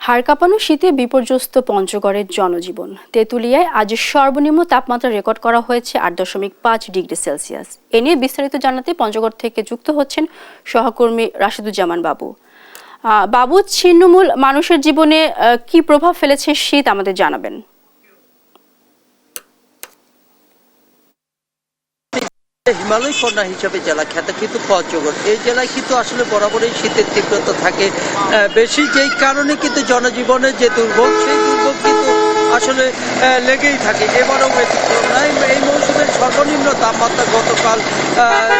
হাড় কাঁপানো শীতে বিপর্যস্ত পঞ্চগড়ের জনজীবন। তেঁতুলিয়ায় আজ সর্বনিম্ন তাপমাত্রা রেকর্ড করা হয়েছে 8.5 ডিগ্রি সেলসিয়াস। এ নিয়ে বিস্তারিত জানাতে পঞ্চগড় থেকে যুক্ত হচ্ছেন সহকর্মী রাশিদুজ্জামান বাবু। বাবু, ছিন্নমূল মানুষের জীবনে কি প্রভাব ফেলেছে শীত আমাদের জানাবেন। হিমালয় কন্যা হিসেবে জেলা খ্যাত কিন্তু পঞ্চগড়, এই জেলায় কিন্তু আসলে বরাবরই শীতের তীব্রতা থাকে বেশি, যেই কারণে কিন্তু জনজীবনের যে দুর্ভোগ, সেই দুর্ভোগ কিন্তু আসলে লেগেই থাকে। এবারও ব্যতিক্রম নয়। এই মৌসুমের সর্বনিম্ন তাপমাত্রা গতকাল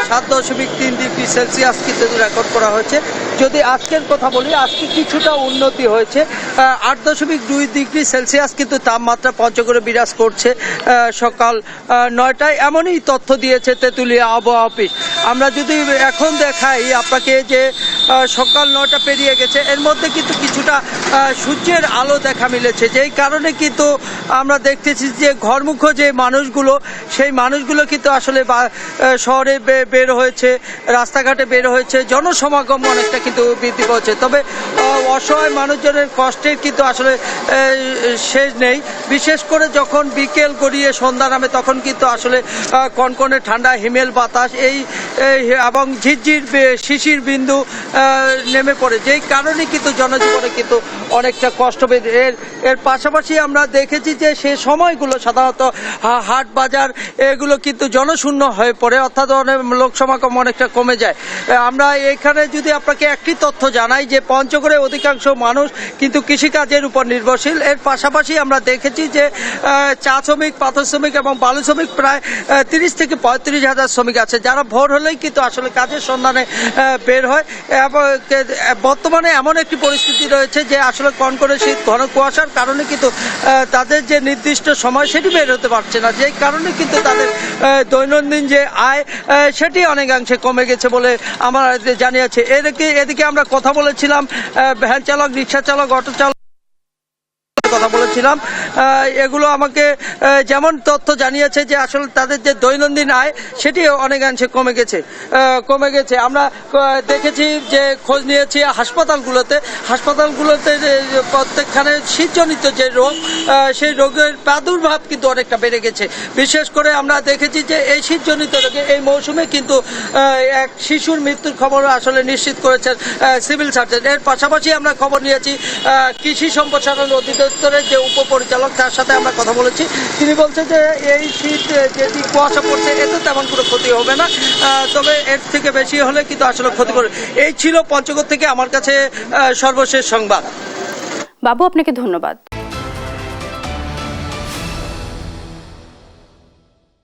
7.3 ডিগ্রি সেলসিয়াস কিন্তু রেকর্ড করা হয়েছে। যদি আজকের কথা বলি, আজকে কিছুটা উন্নতি হয়েছে। 8.2 ডিগ্রি সেলসিয়াস কিন্তু তাপমাত্রা পঞ্চগড়ে বিরাজ করছে সকাল 9টায়, এমনই তথ্য দিয়েছে তেঁতুলিয়া আবহাওয়া অফিস। আমরা যদি এখন দেখাই আপনাকে যে সকাল 9টা পেরিয়ে গেছে, এর মধ্যে কিন্তু কিছুটা সূর্যের আলো দেখা মিলেছে, যেই কারণে কিন্তু আমরা দেখতেছি যে ঘরমুখো যে মানুষগুলো, সেই মানুষগুলো কিন্তু আসলে শহরে বের হয়েছে, রাস্তাঘাটে বের হয়েছে, জনসমাগম অনেকটা কিন্তু বৃদ্ধি পাচ্ছে। তবে অসহায় মানুষজনের কষ্টের কিন্তু আসলে শেষ নেই। বিশেষ করে যখন বিকেল গড়িয়ে সন্ধ্যা নামে, তখন কিন্তু আসলে কনকনে ঠান্ডা, হিমেল বাতাস এবং ঝিরঝির শিশির বিন্দু নেমে পড়ে, যেই কারণে কিন্তু জনজীবনে কিন্তু অনেকটা কষ্ট পেয়ে। এর পাশাপাশি আমরা দেখেছি যে সে সময়গুলো সাধারণত হাট বাজার এগুলো কিন্তু জনশূন্য হয়ে পড়ে, অর্থাৎ অনেক লোক সমাগম অনেকটা কমে যায়। আমরা এখানে যদি আপনাকে একটি তথ্য জানাই যে পঞ্চগড়ে অধিকাংশ মানুষ কিন্তু কৃষিকাজের উপর নির্ভরশীল। এর পাশাপাশি আমরা দেখেছি যে চা শ্রমিক, পাথর শ্রমিক এবং বালু শ্রমিক প্রায় 30 থেকে 35 হাজার শ্রমিক আছে, যারা ভোর হলেই কিন্তু আসলে কাজের সন্ধানে বের হয়। এবং বর্তমানে এমন একটি পরিস্থিতি রয়েছে যে আসলে কনকনে শীত, ঘন কুয়াশার কারণে কিন্তু তাদের যে নির্দিষ্ট সময় সেটি বের হতে পারছে না, যেই কারণে কিন্তু তাদের দৈনন্দিন যে আয় সেটি অনেকাংশে কমে গেছে বলে আমার জানিয়েছে। এদিকে আমরা কথা বলেছিলাম ভ্যান চালক, রিক্সা চালক, অটো চালক কথা বলেছিলাম। এগুলো আমাকে যেমন তথ্য জানিয়েছে যে আসলে তাদের যে দৈনন্দিন আয় সেটি অনেকাংশে কমে গেছে। আমরা দেখেছি যে খোঁজ নিয়েছি হাসপাতালগুলোতে প্রত্যেকখানে শীতজনিত যে রোগ, সেই রোগের প্রাদুর্ভাব কিন্তু অনেকটা বেড়ে গেছে। বিশেষ করে আমরা দেখেছি যে এই শীতজনিত রোগে এই মৌসুমে কিন্তু এক শিশুর মৃত্যুর খবর আসলে নিশ্চিত করেছেন সিভিল সার্জন। এর পাশাপাশি আমরা খবর নিয়েছি কৃষি সম্প্রসারণ অধিদপ্তরের যে উপপরিচালক, তার সাথে আমরা কথা বলেছি। তিনি বলছেন যে এই শীত যেটি কুয়াশা পড়ছে, এতে তেমন কোনো ক্ষতি হবে না, তবে এর থেকে বেশি হলে কিন্তু আসলে ক্ষতি করবে। এই ছিল পঞ্চগড় থেকে আমার কাছে সর্বশেষ সংবাদ। বাবু, আপনাকে ধন্যবাদ।